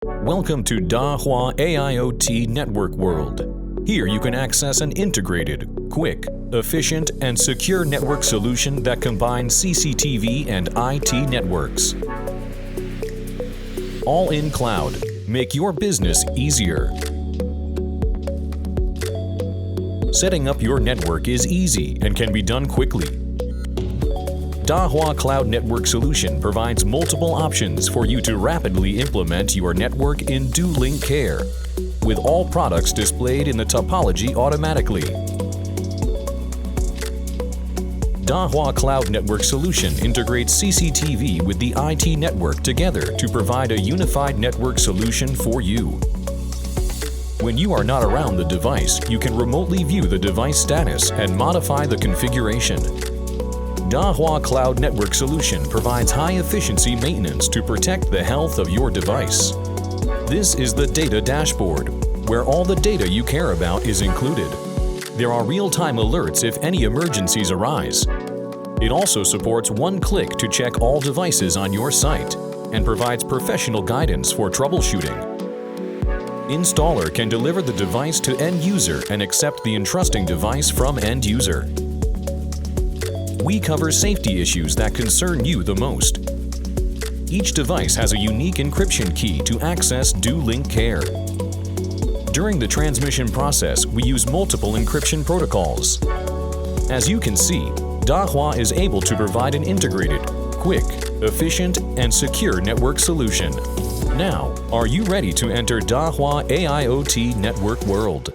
Welcome to Dahua AIoT Network World. Here you can access an integrated, quick, efficient, and secure network solution that combines CCTV and IT networks. All in cloud. Make your business easier. Setting up your network is easy and can be done quickly. Dahua Cloud Network Solution provides multiple options for you to rapidly implement your network in do-link care, with all products displayed in the topology automatically. Dahua Cloud Network Solution integrates CCTV with the IT network together to provide a unified network solution for you. When you are not around the device, you can remotely view the device status and modify the configuration. Dahua Cloud Network Solution provides high-efficiency maintenance to protect the health of your device. This is the data dashboard, where all the data you care about is included. There are real-time alerts if any emergencies arise. It also supports one click to check all devices on your site and provides professional guidance for troubleshooting. Installer can deliver the device to end user and accept the entrusting device from end user. We cover safety issues that concern you the most. Each device has a unique encryption key to access do-link care. During the transmission process, we use multiple encryption protocols. As you can see, Dahua is able to provide an integrated, quick, efficient, and secure network solution. Now, are you ready to enter Dahua AIoT Network World?